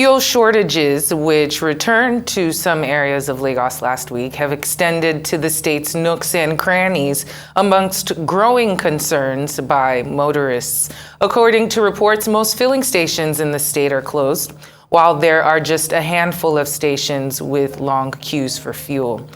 Fuel shortages, which returned to some areas of Lagos last week, have extended to the state's nooks and crannies amongst growing concerns by motorists. According to reports, most filling stations in the state are closed, while there are just a handful of stations with long queues for fuel.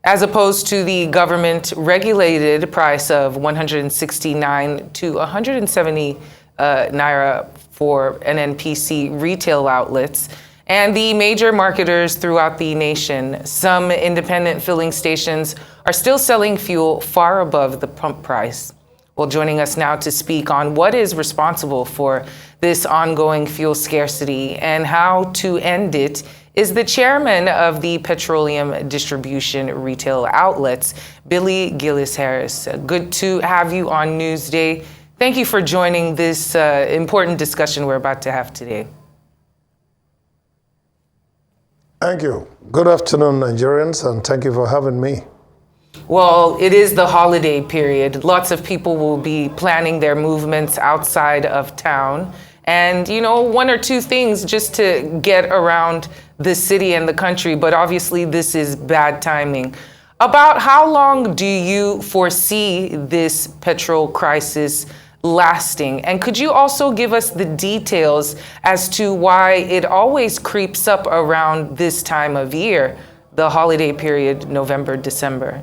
As opposed to the government-regulated price of 169 to 170 naira for NNPC retail outlets and the major marketers throughout the nation, some independent filling stations are still selling fuel far above the pump price. Well, joining us now to speak on what is responsible for this ongoing fuel scarcity and how to end it is the chairman of the Petroleum Distribution Retail Outlets, Billy Gillis-Harry. Good to have you on Newsday. Thank you for joining this important discussion we're about to have today. Thank you. Good afternoon, Nigerians, and thank you for having me. Well, it is the holiday period. Lots of people will be planning their movements outside of town. And, one or two things just to get around the city and the country. But obviously, this is bad timing. About how long do you foresee this petrol crisis lasting? And could you also give us the details as to why it always creeps up around this time of year, the holiday period, November, December?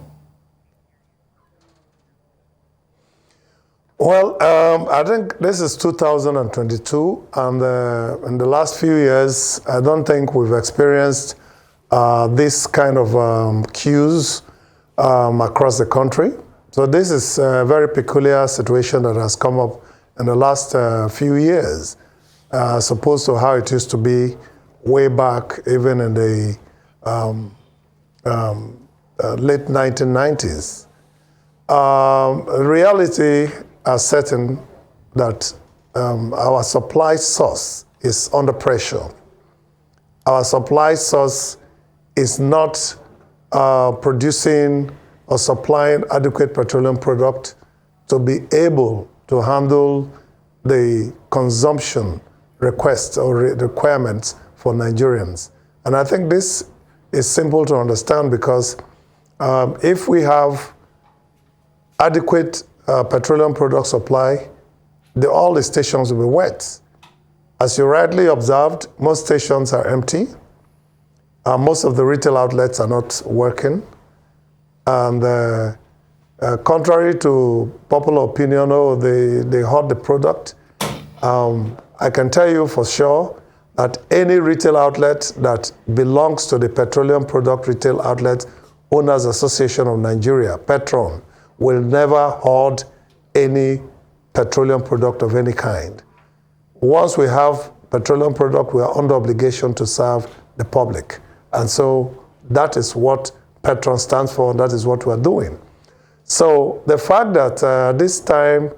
Well, I think this is 2022, and in the last few years, I don't think we've experienced this kind of queues across the country. So this is a very peculiar situation that has come up in the last few years, as opposed to how it used to be way back, even in the late 1990s. Reality is certain that our supply source is under pressure. Our supply source is not producing or supplying adequate petroleum product to be able to handle the consumption requests or requirements for Nigerians. And I think this is simple to understand because if we have adequate petroleum product supply, all the stations will be wet. As you rightly observed, most stations are empty. Most of the retail outlets are not working. And contrary to popular opinion, they hoard the product, I can tell you for sure that any retail outlet that belongs to the Petroleum Product Retail Outlet Owners Association of Nigeria, Petron, will never hoard any petroleum product of any kind. Once we have petroleum product, we are under obligation to serve the public. And so that is what Petron stands for, and that is what we are doing. So the fact that this time,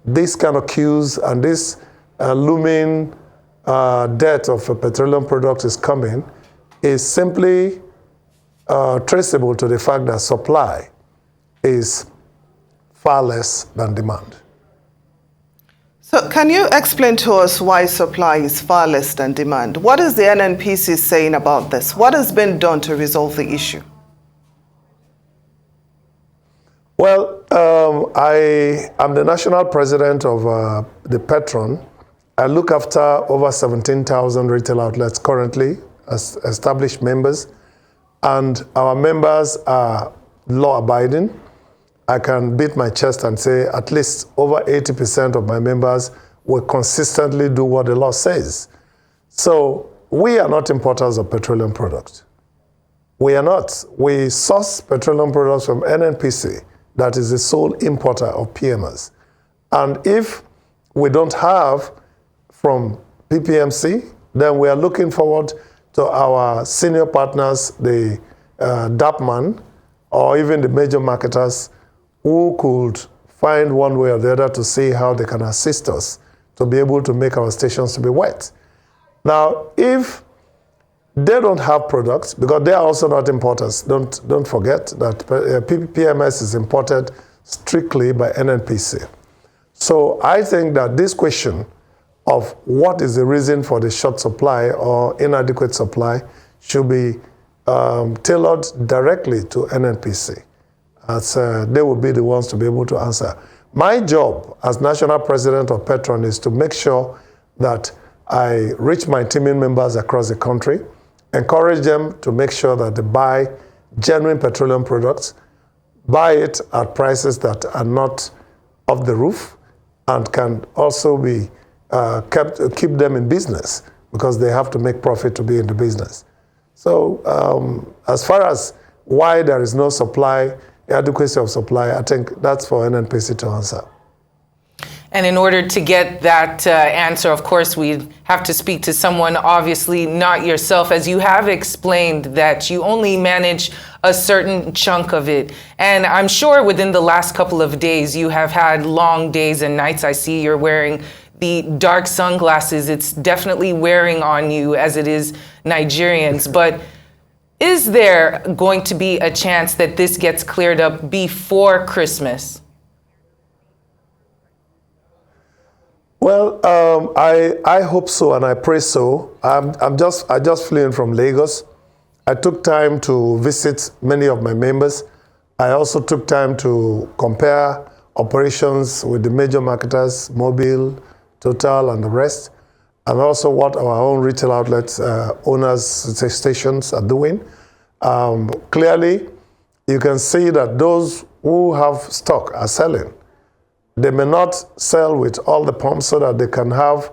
this kind of queues and this looming debt of a petroleum product is coming is simply traceable to the fact that supply is far less than demand. So can you explain to us why supply is far less than demand? What is the NNPC saying about this? What has been done to resolve the issue? Well, I am the national president of the Petron. I look after over 17,000 retail outlets currently as established members, and our members are law-abiding. I can beat my chest and say at least over 80% of my members will consistently do what the law says. So we are not importers of petroleum products. We are not. We source petroleum products from NNPC, that is the sole importer of PMS. And if we don't have from PPMC, then we are looking forward to our senior partners, the DAPMAN, or even the major marketers, who could find one way or the other to see how they can assist us to be able to make our stations to be wet. Now, if they don't have products, because they are also not importers, don't forget that PMS is imported strictly by NNPC. So I think that this question of what is the reason for the short supply or inadequate supply should be tailored directly to NNPC, as they will be the ones to be able to answer. My job as national president of Petron is to make sure that I reach my teaming members across the country, encourage them to make sure that they buy genuine petroleum products, buy it at prices that are not off the roof, and can also be keep them in business, because they have to make profit to be in the business. So as far as why there is no supply, adequacy of supply, I think that's for NNPC to answer. And in order to get that answer, of course, we have to speak to someone, obviously not yourself, as you have explained that you only manage a certain chunk of it. And I'm sure within the last couple of days, you have had long days and nights. I see you're wearing the dark sunglasses. It's definitely wearing on you, as it is Nigerians. But is there going to be a chance that this gets cleared up before Christmas? Well, I hope so, and I pray so. I just flew in from Lagos. I took time to visit many of my members. I also took time to compare operations with the major marketers, Mobil, Total, and the rest, and also what our own retail outlets, owners, stations are doing. Clearly, you can see that those who have stock are selling. They may not sell with all the pumps so that they can have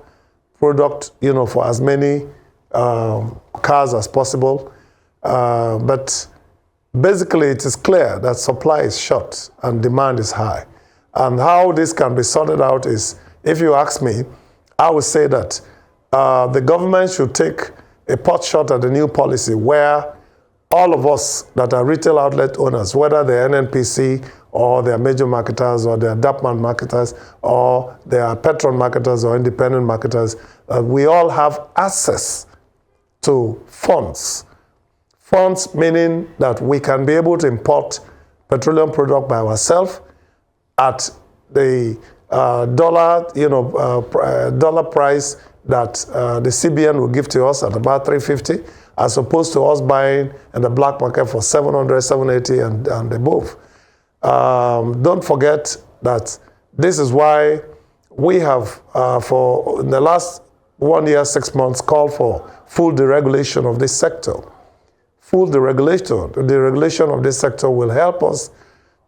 product, for as many cars as possible. But basically, it is clear that supply is short and demand is high. And how this can be sorted out is, if you ask me, I would say that the government should take a pot shot at the new policy where all of us that are retail outlet owners, whether they're NNPC or they're major marketers or they're DAPMAN marketers or they are Petron marketers or independent marketers, we all have access to funds. Funds meaning that we can be able to import petroleum product by ourselves at the dollar price that the CBN will give to us at about $350, as opposed to us buying in the black market for $700, $780 and above. Don't forget that this is why we have, for the last 1 year, 6 months, called for full deregulation of this sector. Full deregulation. The deregulation of this sector will help us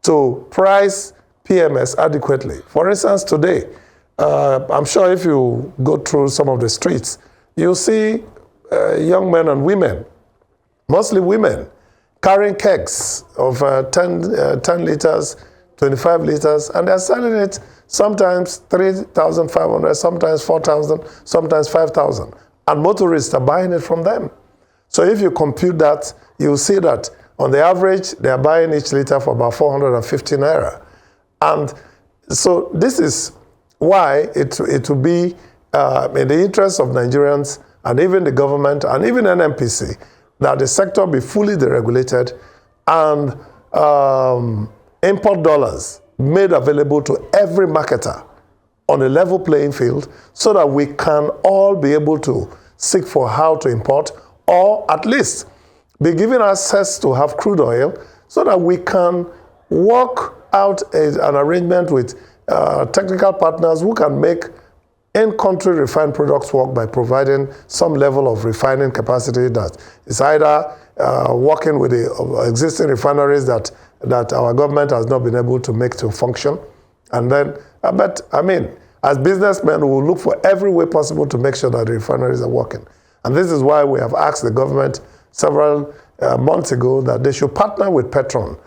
to price PMS adequately. For instance, today, I'm sure if you go through some of the streets, you'll see young men and women, mostly women, carrying kegs of 10 liters, 25 liters, and they're selling it sometimes 3,500, sometimes 4,000, sometimes 5,000. And motorists are buying it from them. So if you compute that, you'll see that on the average, they're buying each liter for about 450 naira. And so this is why it will be in the interest of Nigerians and even the government and even NNPC that the sector be fully deregulated and import dollars made available to every marketer on a level playing field so that we can all be able to seek for how to import, or at least be given access to have crude oil so that we can work out an arrangement with technical partners who can make in-country refined products work by providing some level of refining capacity that is either working with the existing refineries that our government has not been able to make to function. And then, as businessmen, we will look for every way possible to make sure that the refineries are working. And this is why we have asked the government several months ago that they should partner with Petron.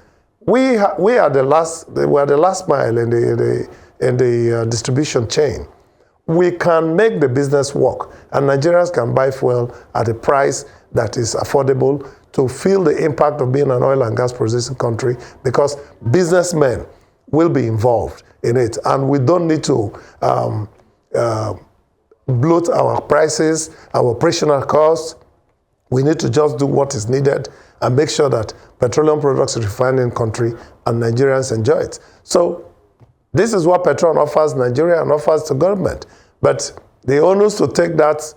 We are the last mile in the distribution chain. We can make the business work, and Nigerians can buy fuel at a price that is affordable to feel the impact of being an oil and gas producing country, because businessmen will be involved in it, and we don't need to bloat our prices, our operational costs. We need to just do what is needed and make sure that petroleum products are refined in country and Nigerians enjoy it. So this is what Petron offers Nigeria and offers to government. But The onus to take that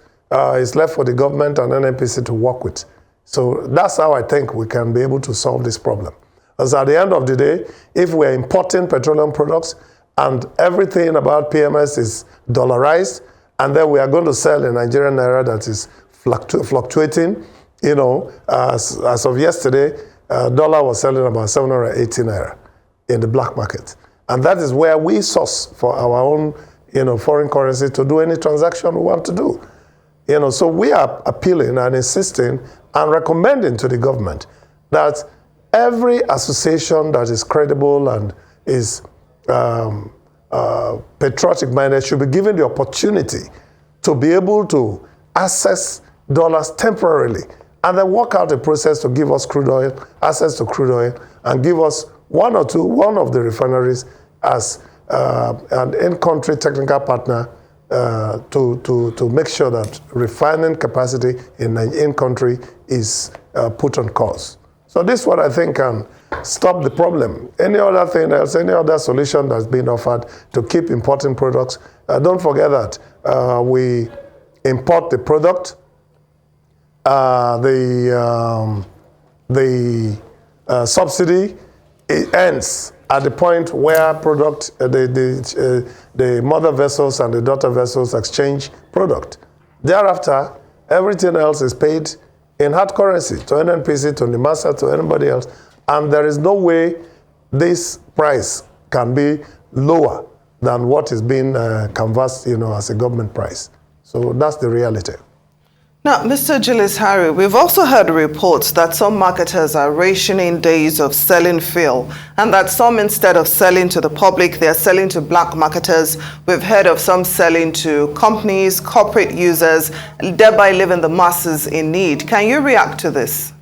is left for the government and NNPC to work with. So that's how I think we can be able to solve this problem. Because at the end of the day, if we're importing petroleum products and everything about PMS is dollarized, and then we are going to sell in Nigerian naira that is fluctuating, you know, as of yesterday, dollar was selling about 780 naira in the black market. And that is where we source for our own, you know, foreign currency to do any transaction we want to do. You know, so we are appealing and insisting and recommending to the government that every association that is credible and is patriotic-minded should be given the opportunity to be able to access dollars temporarily and then work out a process to give us crude oil, access to crude oil, and give us one of the refineries as an in-country technical partner to make sure that refining capacity in country is put on course. So this is what I think can stop the problem. Any other thing else, any other solution that's been offered to keep importing products, don't forget that we import the product, the subsidy, it ends at the point where the mother vessels and the daughter vessels exchange product. Thereafter, everything else is paid in hard currency to NNPC, to NIMASA, to anybody else, and there is no way this price can be lower than what is being canvassed, you know, as a government price. So that's the reality. Now, Mr. Gillis-Harry, we've also heard reports that some marketers are rationing days of selling fuel, and that some, instead of selling to the public, they're selling to black marketers. We've heard of some selling to companies, corporate users, thereby leaving the masses in need. Can you react to this?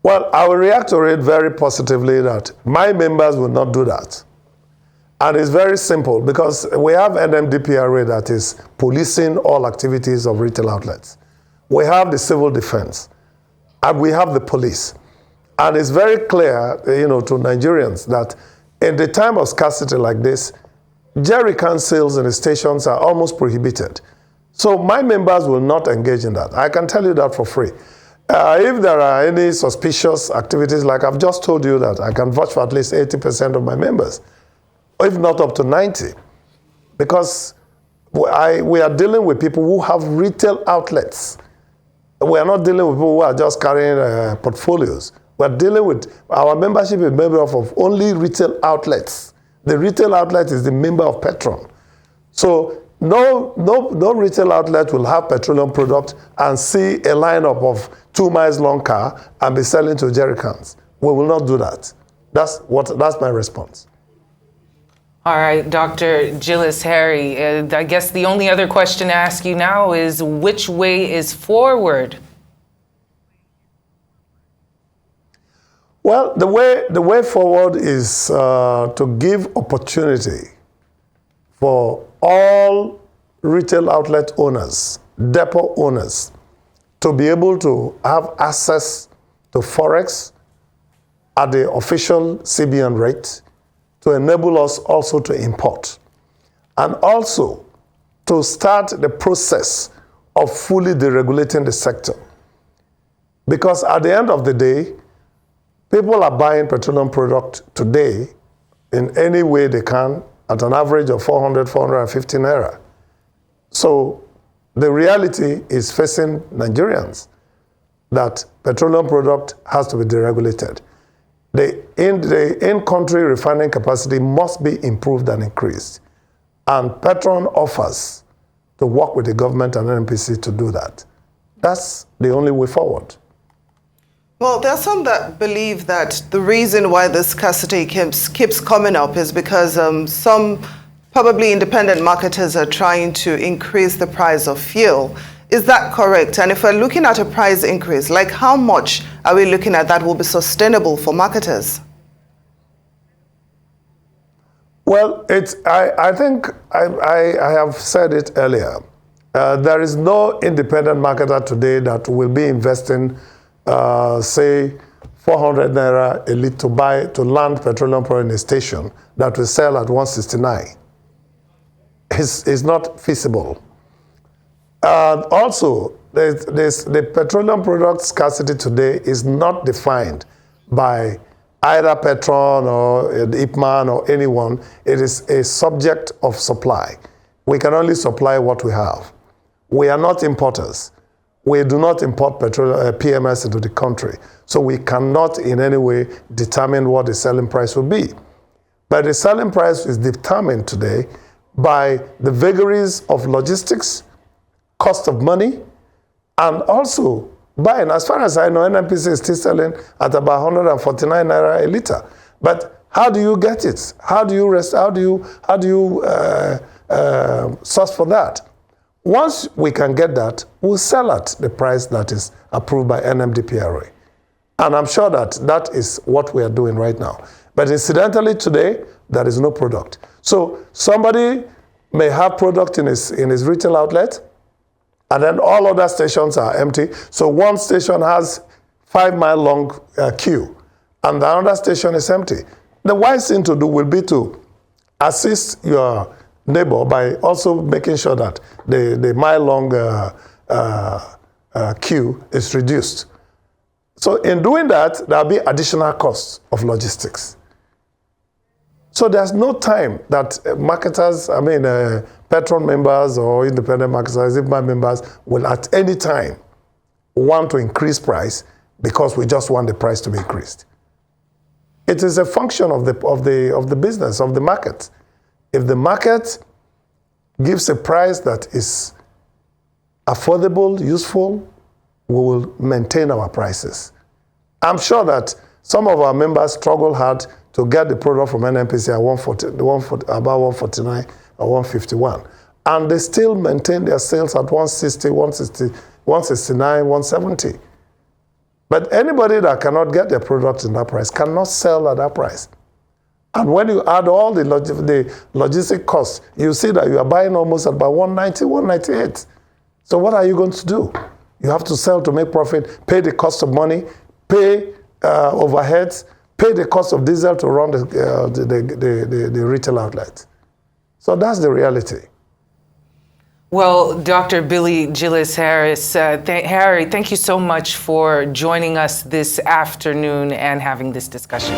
Well, I will react to it very positively that my members will not do that. And it's very simple because we have NMDPRA that is policing all activities of retail outlets. We have the civil defense and we have the police. And it's very clear, you know, to Nigerians that in the time of scarcity like this, jerry can sales in the stations are almost prohibited. So my members will not engage in that. I can tell you that for free. If there are any suspicious activities, like I've just told you that I can vouch for at least 80% of my members, if not up to 90, because we are dealing with people who have retail outlets. We are not dealing with people who are just carrying portfolios. We are dealing with, our membership is made up of only retail outlets. The retail outlet is the member of Petron. So no retail outlet will have petroleum product and see a lineup of 2 miles long car and be selling to jerry cans. We will not do that. That's my response. All right, Dr. Gillis-Harry, I guess the only other question to ask you now is which way is forward? Well, the way forward is to give opportunity for all retail outlet owners, depot owners, to be able to have access to Forex at the official CBN rate, to enable us also to import, and also to start the process of fully deregulating the sector. Because at the end of the day, people are buying petroleum product today in any way they can at an average of 400, 450 naira. So the reality is facing Nigerians that petroleum product has to be deregulated. The in-country refining capacity must be improved and increased. And Petron offers to work with the government and NNPC to do that. That's the only way forward. Well, there are some that believe that the reason why this scarcity keeps coming up is because some probably independent marketers are trying to increase the price of fuel. Is that correct? And if we're looking at a price increase, like how much are we looking at that will be sustainable for marketers? Well, I think I have said it earlier. There is no independent marketer today that will be investing, say, 400 naira a litre to land petroleum product in a station that will sell at 169. is not feasible. Also, the petroleum product scarcity today is not defined by either Petron or Ipman or anyone. It is a subject of supply. We can only supply what we have. We are not importers. We do not import PMS into the country. So we cannot in any way determine what the selling price will be. But the selling price is determined today by the vagaries of logistics, cost of money, and also buying. As far as I know, NNPC is still selling at about 149 naira a liter. But how do you get it? How do you source for that? Once we can get that, we'll sell at the price that is approved by NMDPRA. And I'm sure that that is what we are doing right now. But incidentally, today, there is no product. So somebody may have product in his retail outlet, and then all other stations are empty. So one station has 5-mile long queue, and the other station is empty. The wise thing to do will be to assist your neighbor by also making sure that the mile-long queue is reduced. So in doing that, there'll be additional costs of logistics. So there's no time that marketers, Petron members or independent marketers, IPMA members will at any time want to increase price because we just want the price to be increased. It is a function of the business, of the market. If the market gives a price that is affordable, useful, we will maintain our prices. I'm sure that some of our members struggle hard to get the product from NNPC at about 149 or 151. And they still maintain their sales at 160, 169, 170. But anybody that cannot get their product in that price cannot sell at that price. And when you add all the logistic costs, you see that you are buying almost at about 190, 198. So what are you going to do? You have to sell to make profit, pay the cost of money, pay overheads, pay the cost of diesel to run the retail outlet. So that's the reality. Well, Dr. Billy Gillis-Harry, Harry, thank you so much for joining us this afternoon and having this discussion.